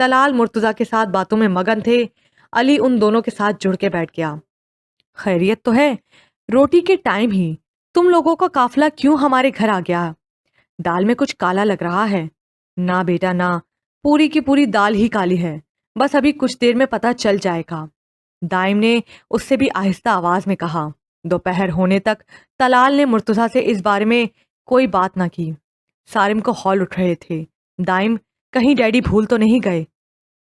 طلال مرتضیٰ کے ساتھ باتوں میں مگن تھے۔ علی ان دونوں کے ساتھ جڑ کے بیٹھ گیا۔ خیریت تو ہے؟ روٹی کے ٹائم ہی تم لوگوں کا قافلہ کیوں ہمارے گھر آ گیا؟ دال میں کچھ کالا لگ رہا ہے۔ نہ بیٹا نہ، پوری کی پوری دال ہی کالی ہے، بس ابھی کچھ دیر میں پتہ چل جائے گا، دائم نے اس سے بھی آہستہ آواز میں کہا۔ دوپہر ہونے تک طلال نے مرتضیٰ سے اس بارے میں کوئی بات نہ کی۔ سارم کو ہول اٹھ رہے تھے۔ دائم، کہیں ڈیڈی بھول تو نہیں گئے؟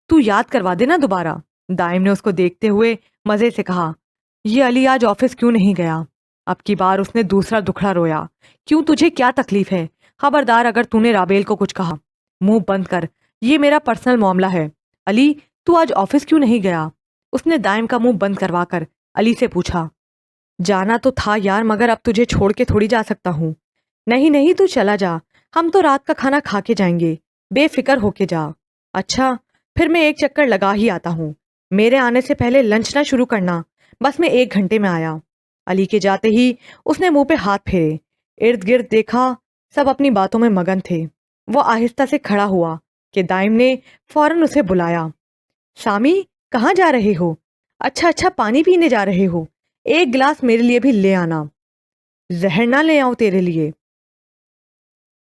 تو یاد کروا دینا دوبارہ۔ دائم نے اس کو دیکھتے ہوئے مزے سے کہا۔ یہ علی آج آفس کیوں نہیں گیا؟ اب کی بار اس نے دوسرا دکھڑا رویا۔ کیوں، تجھے کیا تکلیف ہے؟ خبردار اگر تو نے رابیل کو کچھ کہا، منہ بند کر، یہ میرا پرسنل معاملہ ہے۔ علی، تو آج آفس کیوں نہیں گیا؟ اس نے دائم کا منہ بند کروا کر علی سے پوچھا۔ جانا تو تھا یار، مگر اب تجھے چھوڑ کے تھوڑی جا سکتا ہوں۔ نہیں نہیں، تو چلا جا، ہم تو رات کا کھانا کھا کے جائیں گے، بے فکر ہو کے جا۔ اچھا، پھر میں ایک چکر لگا ہی آتا ہوں، میرے آنے سے پہلے لنچ نہ شروع کرنا، بس میں 1 گھنٹے میں آیا۔ علی کے جاتے ہی اس نے منہ پہ ہاتھ پھیرے، ارد گرد دیکھا، سب اپنی باتوں میں مگن تھے۔ وہ آہستہ سے کھڑا ہوا کہ دائم نے فوراً اسے بلایا۔ سامی، کہاں جا رہے ہو؟ اچھا اچھا، پانی پینے جا رہے ہو؟ ایک گلاس میرے لیے بھی لے آنا۔ زہر نہ لے آؤں تیرے لیے؟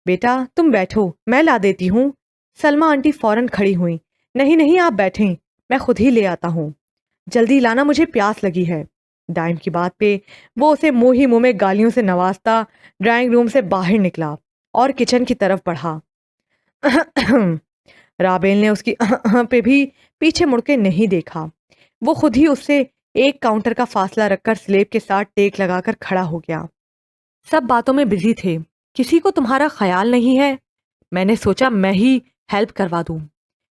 بیٹا تم بیٹھو، میں لا دیتی ہوں۔ سلمہ آنٹی فوراً کھڑی ہوئیں۔ نہیں نہیں، آپ بیٹھیں، میں خود ہی لے آتا ہوں، جلدی لانا، مجھے پیاس لگی ہے۔ دائم کی بات پہ وہ اسے منہ ہی منہ میں گالیوں سے نوازتا ڈرائنگ روم سے باہر نکلا اور کچن کی طرف بڑھا۔ رابیل نے اس کی پہ بھی پیچھے مڑ کے نہیں دیکھا۔ وہ خود ہی اس سے ایک کاؤنٹر کا فاصلہ رکھ کر سلیب کے ساتھ ٹیک لگا کر کھڑا ہو گیا۔ سب باتوں میں بزی تھے، کسی کو تمہارا خیال نہیں ہے؟ میں نے سوچا میں ہی ہیلپ کروا دوں۔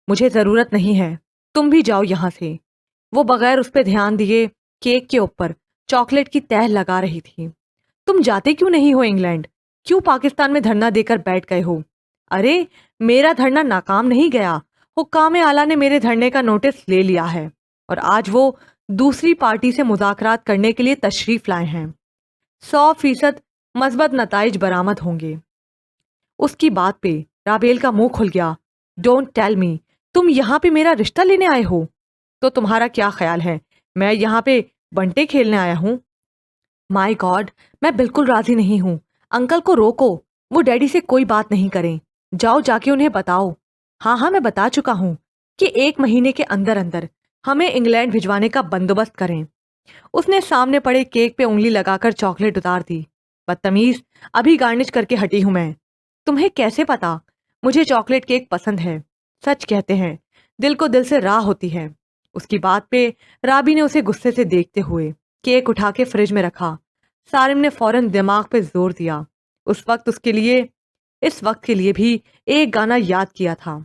مجھے ضرورت نہیں ہے، تم بھی جاؤ یہاں سے۔ وہ بغیر اس پہ دھیان دیے کیک کے اوپر چاکلیٹ کی تہ لگا رہی تھی۔ تم جاتے کیوں نہیں ہو انگلینڈ؟ کیوں پاکستان میں دھرنا دے کر بیٹھ گئے ہو؟ ارے میرا دھرنا ناکام نہیں گیا، حکام اعلیٰ نے میرے دھرنے کا نوٹس لے لیا ہے اور آج وہ دوسری پارٹی سے مذاکرات کرنے کے لیے تشریف لائے ہیں۔ 100% مثبت نتائج برآمد ہوں گے۔ اس کی بات پہ رابیل کا منہ کھل گیا۔ ڈونٹ ٹیل می، تم یہاں پہ میرا رشتہ لینے آئے ہو؟ تو تمہارا کیا خیال ہے میں یہاں پہ بنٹے کھیلنے آیا ہوں؟ مائی گاڈ، میں بالکل راضی نہیں ہوں۔ انکل کو روکو، وہ ڈیڈی سے کوئی بات نہیں کریں، جاؤ جا کے انہیں بتاؤ۔ ہاں ہاں، میں بتا چکا ہوں کہ 1 مہینے کے اندر اندر ہمیں انگلینڈ بھجوانے کا بندوبست کریں۔ اس نے سامنے پڑے کیک پہ انگلی لگا کر چاکلیٹ اتار دی۔ بدتمیز، ابھی گارنش کر کے ہٹی ہوں میں۔ تمہیں کیسے پتا مجھے چاکلیٹ کیک پسند ہے؟ سچ کہتے ہیں دل کو دل سے راہ ہوتی ہے۔ اس کی بات پہ رابی نے اسے غصے سے دیکھتے ہوئے کیک اٹھا کے فریج میں رکھا۔ سارم نے فوراً دماغ پہ زور دیا۔ اس وقت کے لیے بھی ایک گانا یاد کیا تھا۔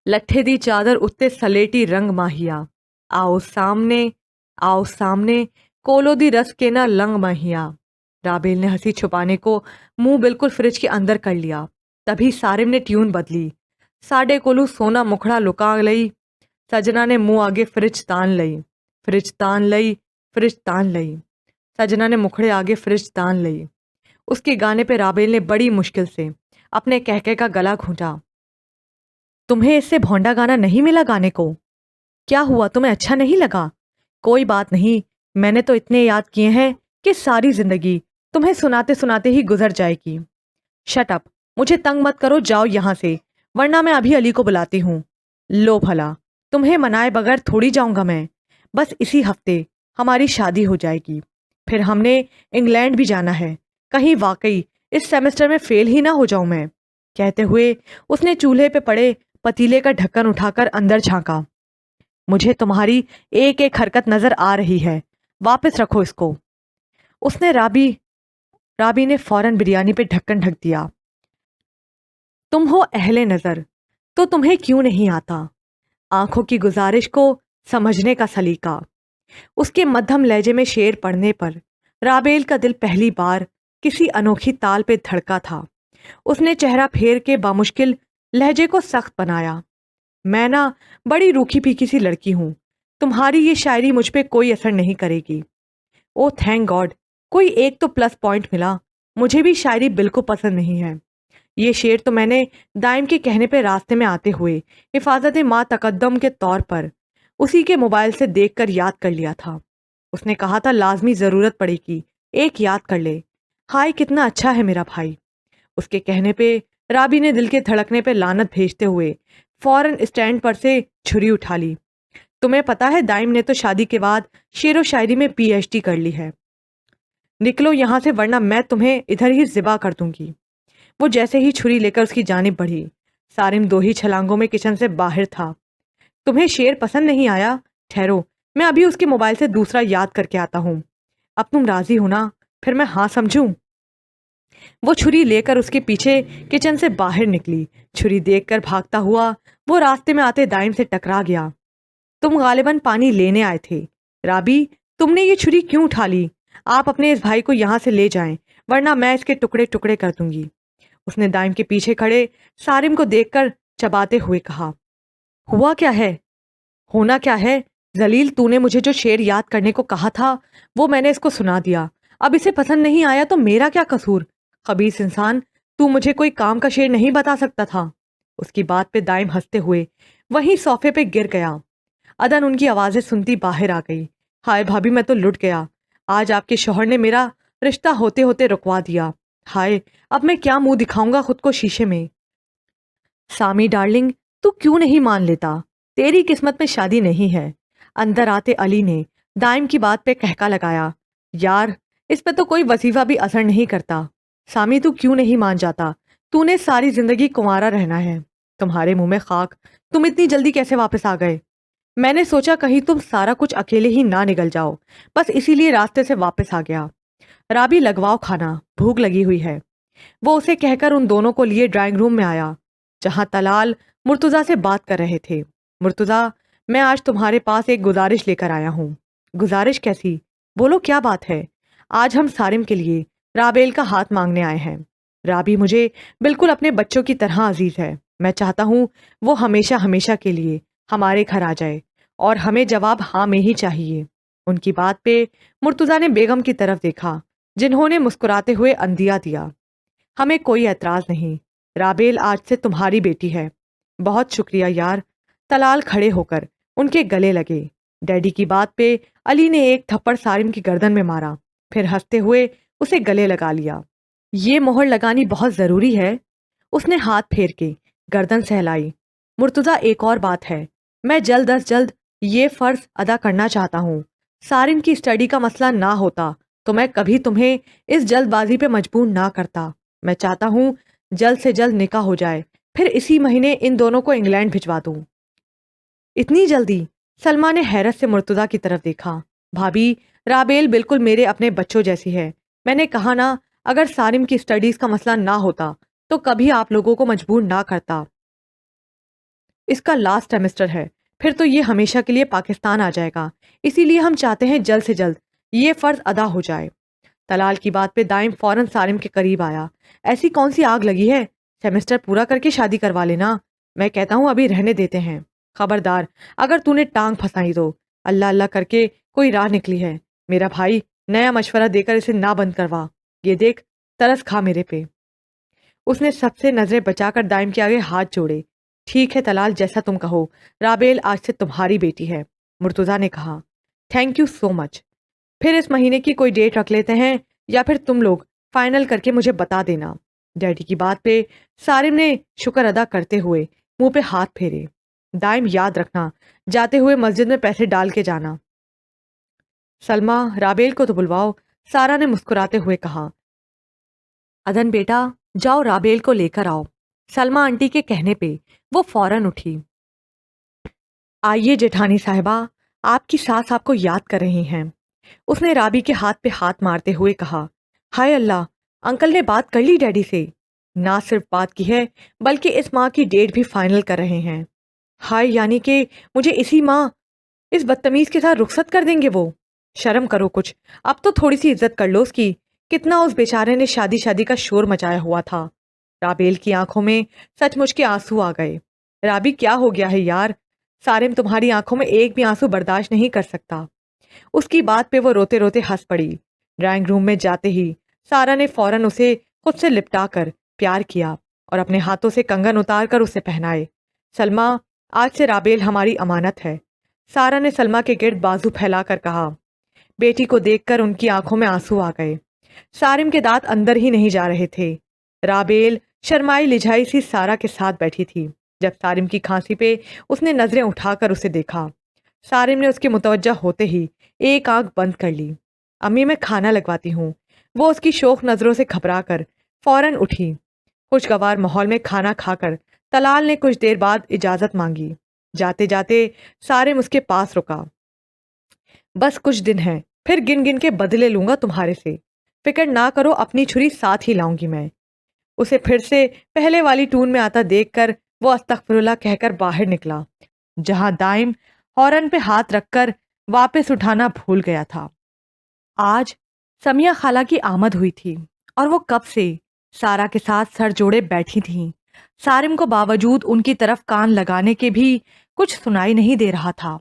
لٹھے دی چادر اتے سلیٹی رنگ ماہیا، آؤ سامنے کولو دی رس کے نہ لنگ ماہیا۔ رابیل نے ہنسی چھپانے کو منہ بالکل فریج کے اندر کر لیا۔ تبھی سارم نے ٹیون بدلی۔ ساڈے کولو سونا مکھڑا لکا لئی، سجنا نے منہ آگے فریج تان لئی، سجنا نے مکھڑے آگے فریج تان لئی۔ اس کے گانے پہ رابیل نے بڑی مشکل سے اپنے کہکے کا گلا گھونٹا۔ تمہیں اس سے بھونڈا گانا نہیں ملا گانے کو؟ کیا ہوا، تمہیں اچھا نہیں لگا؟ کوئی بات نہیں، میں نے تو اتنے یاد کیے ہیں کہ ساری زندگی تمہیں سناتے سناتے ہی گزر جائے گی۔ شٹ اپ، مجھے تنگ مت کرو، جاؤ یہاں سے، ورنہ میں ابھی علی کو بلاتی ہوں۔ لو بھلا، تمہیں منائے بغیر تھوڑی جاؤں گا میں۔ بس اسی ہفتے ہماری شادی ہو جائے گی، پھر ہم نے انگلینڈ بھی جانا ہے، کہیں واقعی اس سیمسٹر میں فیل ہی نہ ہو جاؤں میں۔ کہتے ہوئے اس نے چولہے پہ پڑے پتیلے کا ڈھکن اٹھا کر اندر جھانکا۔ مجھے تمہاری ایک ایک حرکت نظر آ رہی ہے، واپس رکھو اس کو۔ اس نے رابی نے فوراً بریانی پہ ڈھکن ڈھک دیا۔ تم ہو اہل نظر تو تمہیں کیوں نہیں آتا آنکھوں کی گزارش کو سمجھنے کا سلیقہ؟ اس کے مدھم لہجے میں شعر پڑھنے پر رابیل کا دل پہلی بار کسی انوکھی تال پہ دھڑکا تھا۔ اس نے چہرہ پھیر کے بامشکل لہجے کو سخت بنایا۔ میں نا بڑی روکھی پھیکی سی لڑکی ہوں، تمہاری یہ شاعری مجھ پہ کوئی اثر نہیں کرے گی۔ او تھینک گاڈ، کوئی ایک تو پلس پوائنٹ ملا، مجھے بھی شاعری بالکل پسند نہیں ہے۔ یہ شعر تو میں نے دائم کے کہنے پہ راستے میں آتے ہوئے حفاظت ماں تقدم کے طور پر اسی کے موبائل سے دیکھ کر یاد کر لیا تھا۔ اس نے کہا تھا لازمی ضرورت پڑے گی، ایک یاد کر لے۔ ہائے کتنا اچھا ہے میرا بھائی۔ اس کے کہنے پہ رابی نے دل کے دھڑکنے پہ لعنت بھیجتے ہوئے فوراً اسٹینڈ پر سے چھری اٹھا لی۔ تمہیں پتا ہے دائم نے تو شادی کے بعد شعر و شاعری میں پی ایچ ڈی کر لی ہے۔ نکلو یہاں سے ورنہ میں تمہیں ادھر ہی ذبح کر دوں گی۔ وہ جیسے ہی چھری لے کر اس کی جانب بڑھی، سارم دو ہی چھلانگوں میں کچن سے باہر تھا۔ تمہیں شعر پسند نہیں آیا؟ ٹھہرو، میں ابھی اس کے موبائل سے دوسرا یاد کر کے آتا ہوں۔ اب تم راضی ہو نا؟ پھر میں ہاں سمجھوں؟ وہ چھری لے کر اس کے پیچھے کچن سے باہر نکلی۔ چھری دیکھ کر بھاگتا ہوا وہ راستے میں آتے دائم سے ٹکرا گیا۔ تم غالباً پانی لینے آئے تھے۔ رابی، تم نے یہ چھری کیوں اٹھا لی؟ آپ اپنے اس بھائی کو یہاں سے لے جائیں ورنہ میں اس کے ٹکڑے ٹکڑے کر دوں گی۔ اس نے دائم کے پیچھے کھڑے سارم کو دیکھ کر چباتے ہوئے کہا، ہوا کیا ہے؟ ہونا کیا ہے؟ ذلیل، تو نے مجھے جو شعر یاد کرنے کو کہا تھا وہ میں نے اس کو سنا دیا۔ اب اسے پسند نہیں آیا تو میرا کیا قصور؟ خبیث انسان، تو مجھے کوئی کام کا شعر نہیں بتا سکتا تھا؟ اس کی بات پہ دائم ہنستے ہوئے وہیں صوفے پہ گر گیا۔ عدن ان کی آوازیں سنتی باہر آ گئی۔ ہائے بھابھی، میں تو لٹ گیا۔ آج آپ کے شوہر نے میرا رشتہ ہوتے ہوتے رکوا دیا۔ ہائے، اب میں کیا منہ دکھاؤں گا خود کو شیشے میں؟ سامی ڈارلنگ، تو کیوں نہیں مان لیتا؟ تیری قسمت میں شادی نہیں ہے۔ اندر آتے علی نے دائم کی بات پہ کہکا لگایا، یار اس پہ تو کوئی وظیفہ بھی اثر نہیں کرتا۔ سامی تو کیوں نہیں مان جاتا؟ تو نے ساری زندگی کنوارا رہنا ہے۔ تمہارے منہ میں خاک، تم اتنی جلدی کیسے واپس آ گئے؟ میں نے سوچا کہیں تم سارا کچھ اکیلے ہی نہ نگل جاؤ، بس اسی لیے راستے سے واپس آ گیا۔ رابی لگواؤ کھانا، بھوک لگی ہوئی ہے۔ وہ اسے کہہ کر ان دونوں کو لیے ڈرائنگ روم میں آیا جہاں طلال مرتضیٰ سے بات کر رہے تھے۔ مرتضیٰ، میں آج تمہارے پاس ایک گزارش لے کر آیا ہوں۔ گزارش کیسی؟ بولو کیا بات ہے؟ آج ہم سارم کے لیے رابیل کا ہاتھ مانگنے آئے ہیں۔ رابی مجھے بالکل اپنے بچوں کی طرح عزیز ہے۔ میں چاہتا ہوں وہ ہمیشہ ہمیشہ کے لیے ہمارے گھر آ جائے اور ہمیں جواب ہاں میں ہی چاہیے۔ ان کی بات پہ مرتضیٰ نے بیگم کی طرف دیکھا جنہوں نے مسکراتے ہوئے اندیا دیا، ہمیں کوئی اعتراض نہیں۔ رابیل آج سے تمہاری بیٹی ہے۔ بہت شکریہ یار۔ طلال کھڑے ہو کر ان کے گلے لگے۔ ڈیڈی کی بات پہ علی نے ایک تھپڑ سارم کی گردن میں مارا، پھر ہنستے ہوئے اسے گلے لگا لیا۔ یہ مہر لگانی بہت ضروری ہے۔ اس نے ہاتھ پھیر کے گردن سہلائی۔ مرتضیٰ، ایک اور بات ہے، میں جلد از جلد یہ فرض ادا کرنا چاہتا ہوں۔ سارم کی اسٹڈی کا مسئلہ نہ ہوتا تو میں کبھی تمہیں اس جلد بازی پہ مجبور نہ کرتا۔ میں چاہتا ہوں جلد سے جلد نکاح ہو جائے، پھر اسی مہینے ان دونوں کو انگلینڈ بھجوا دوں۔ اتنی جلدی؟ سلمہ نے حیرت سے مرتضیٰ کی طرف دیکھا۔ بھابھی، رابیل بالکل میرے اپنے بچوں جیسی ہے۔ میں نے کہا نا، اگر سارم کی اسٹڈیز کا مسئلہ نہ ہوتا تو کبھی آپ لوگوں کو مجبور نہ کرتا۔ اس کا لاسٹ سیمسٹر ہے، پھر تو یہ ہمیشہ کے لیے پاکستان آ جائے گا، اسی لیے ہم چاہتے ہیں جلد سے جلد یہ فرض ادا ہو جائے۔ طلال کی بات پہ دائم فوراً سارم کے قریب آیا۔ ایسی کون سی آگ لگی ہے؟ سیمسٹر پورا کر کے شادی کروا لینا۔ میں کہتا ہوں ابھی رہنے دیتے ہیں۔ خبردار، اگر تو نے ٹانگ پھنسائی تو اللہ اللہ کر کے کوئی راہ نکلی ہے۔ میرا بھائی، نیا مشورہ دے کر اسے نہ بند کروا۔ یہ دیکھ، ترس کھا میرے پہ۔ اس نے سب سے نظریں بچا کر دائم کے آگے ہاتھ جوڑے۔ ٹھیک ہے طلال، جیسا تم کہو، رابیل آج سے تمہاری بیٹی ہے، مرتضیٰ نے کہا۔ تھینک یو سو مچ۔ پھر اس مہینے کی کوئی ڈیٹ رکھ لیتے ہیں یا پھر تم لوگ فائنل کر کے مجھے بتا دینا۔ ڈیڈی کی بات پہ سارم نے شکر ادا کرتے ہوئے منہ پہ ہاتھ پھیرے۔ دائم، یاد رکھنا جاتے ہوئے مسجد میں پیسے ڈال کے جانا۔ سلمہ، رابیل کو تو بلواؤ، سارا نے مسکراتے ہوئے کہا۔ ادن بیٹا، جاؤ رابیل کو لے کر آؤ۔ سلمہ آنٹی کے کہنے پہ وہ فوراً اٹھی۔ آئیے جیٹھانی صاحبہ، آپ کی ساس آپ کو یاد کر رہی ہیں۔ اس نے رابی کے ہاتھ پہ ہاتھ مارتے ہوئے کہا۔ ہائے اللہ، انکل نے بات کر لی ڈیڈی سے؟ نہ صرف بات کی ہے بلکہ اس ماہ کی ڈیٹ بھی فائنل کر رہے ہیں۔ ہائے، یعنی کہ مجھے اسی ماہ اس بدتمیز کے ساتھ رخصت کر دیں گے وہ؟ شرم کرو کچھ، اب تو تھوڑی سی عزت کر لو اس کی۔ کتنا اس بیچارے نے شادی شادی کا شور مچایا ہوا تھا۔ رابیل کی آنکھوں میں سچ مچ کے آنسو آ گئے۔ رابی، کیا ہو گیا ہے یار؟ سارم تمہاری آنکھوں میں ایک بھی آنسو برداشت نہیں کر سکتا۔ اس کی بات پہ وہ روتے روتے ہنس پڑی۔ ڈرائنگ روم میں جاتے ہی سارا نے فوراً اسے خود سے لپٹا کر پیار کیا۔ اور اپنے ہاتھوں سے کنگن اتار کر اسے پہنائے۔ سلمیٰ، آج سے رابیل ہماری امانت ہے۔ سارا نے سلمیٰ کے گرد بازو پھیلا کر کہا۔ بیٹی کو دیکھ کر ان کی آنکھوں میں آنسو آ گئے۔ سارم کے دانت اندر ہی نہیں جا رہے تھے۔ رابیل شرمائی لجائی سی سارا کے ساتھ بیٹھی تھی۔ جب سارم کی کھانسی پہ اس نے نظریں اٹھا کر اسے دیکھا، سارم نے اس کے متوجہ ہوتے ہی ایک آنکھ بند کر لی۔ امی، میں کھانا لگواتی ہوں۔ وہ اس کی شوق نظروں سے گھبرا کر فوراً اٹھی۔ خوشگوار ماحول میں کھانا کھا کر طلال نے کچھ دیر بعد اجازت مانگی۔ جاتے جاتے سارم اس کے پاس رکا۔ بس کچھ دن ہیں، پھر گن گن کے بدلے لوں گا تمہارے سے۔ فکر نہ کرو، اپنی چھری ساتھ ہی لاؤں گی میں۔ اسے پھر سے پہلے والی ٹون میں آتا دیکھ کر وہ استغفر اللہ کہہ کر باہر نکلا، جہاں دائم ہارن پہ ہاتھ رکھ کر واپس اٹھانا بھول گیا تھا۔ آج سمیہ خالہ کی آمد ہوئی تھی اور وہ کب سے سارا کے ساتھ سر جوڑے بیٹھی تھیں۔ سارم کو باوجود ان کی طرف کان لگانے کے بھی کچھ سنائی نہیں دے رہا تھا۔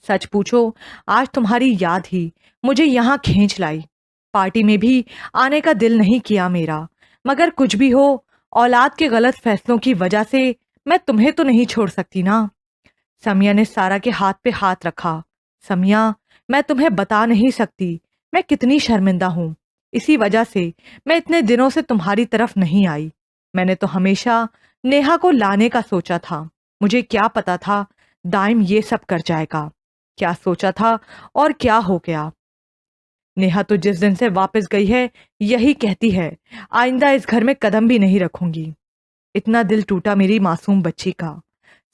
سچ پوچھو، آج تمہاری یاد ہی مجھے یہاں کھینچ لائی۔ پارٹی میں بھی آنے کا دل نہیں کیا میرا، مگر کچھ بھی ہو، اولاد کے غلط فیصلوں کی وجہ سے میں تمہیں تو نہیں چھوڑ سکتی نا۔ سمیہ نے سارا کے ہاتھ پہ ہاتھ رکھا۔ سمیہ، میں تمہیں بتا نہیں سکتی میں کتنی شرمندہ ہوں۔ اسی وجہ سے میں اتنے دنوں سے تمہاری طرف نہیں آئی۔ میں نے تو ہمیشہ نیہا کو لانے کا سوچا تھا۔ مجھے کیا پتا تھا دائم یہ سب کر جائے گا۔ کیا سوچا تھا اور کیا ہو گیا۔ نیہا تو جس دن سے واپس گئی ہے یہی کہتی ہے آئندہ اس گھر میں قدم بھی نہیں رکھوں گی۔ اتنا دل ٹوٹا میری معصوم بچی کا۔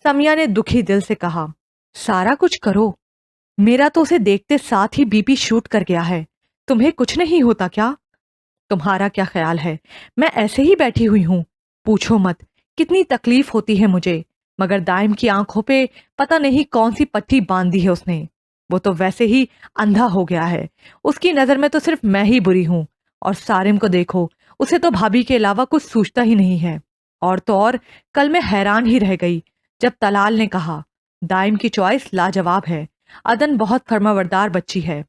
سمیہ نے دکھی دل سے کہا۔ سارا کچھ کرو، میرا تو اسے دیکھتے ساتھ ہی بی پی شوٹ کر گیا ہے۔ تمہیں کچھ نہیں ہوتا کیا؟ تمہارا کیا خیال ہے میں ایسے ہی بیٹھی ہوئی ہوں؟ پوچھو مت کتنی تکلیف ہوتی ہے مجھے، مگر دائم کی آنکھوں پہ پتہ نہیں کون سی پٹی باندھ دی ہے اس نے۔ وہ تو ویسے ہی اندھا ہو گیا ہے۔ اس کی نظر میں تو صرف میں ہی بری ہوں، اور سارم کو دیکھو، اسے تو بھابھی کے علاوہ کچھ سوچتا ہی نہیں ہے۔ اور تو اور کل میں حیران ہی رہ گئی جب طلال نے کہا دائم کی چوائس لاجواب ہے، عدن بہت فرمانبردار بچی ہے۔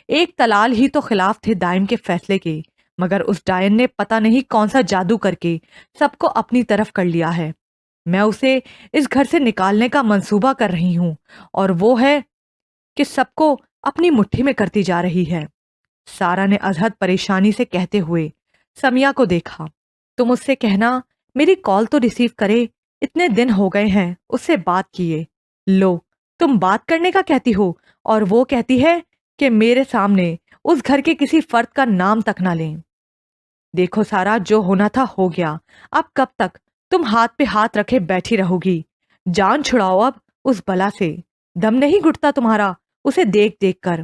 ایک طلال ہی تو خلاف تھے دائم کے فیصلے کے، مگر اس ڈائن نے پتہ نہیں کون سا جادو کر کے سب کو اپنی طرف کر لیا ہے۔ میں اسے اس گھر سے نکالنے کا منصوبہ کر رہی ہوں، اور وہ ہے کہ سب کو اپنی مٹھی میں کرتی جا رہی ہے۔ سارا نے ازحد پریشانی سے کہتے ہوئے سمیہ کو دیکھا۔ تم اس سے کہنا میری کال تو ریسیو کرے، اتنے دن ہو گئے ہیں اس سے بات کیے۔ لو، تم بات کرنے کا کہتی ہو اور وہ کہتی ہے کہ میرے سامنے اس گھر کے کسی فرد کا نام تک نہ لیں۔ دیکھو سارا، جو ہونا تھا ہو گیا، اب کب تک تم ہاتھ پہ ہاتھ رکھے بیٹھی رہو گی؟ جان چھڑاؤ اب اس بلا سے۔ دم نہیں گھٹتا تمہارا اسے دیکھ دیکھ کر؟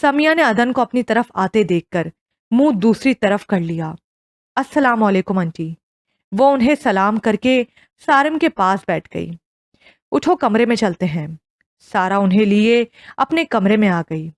سمیہ نے عدن کو اپنی طرف آتے دیکھ کر منہ دوسری طرف کر لیا۔ السلام علیکم انٹی۔ وہ انہیں سلام کر کے سارم کے پاس بیٹھ گئی۔ اٹھو کمرے میں چلتے ہیں۔ سارا انہیں لیے اپنے کمرے میں آ گئی۔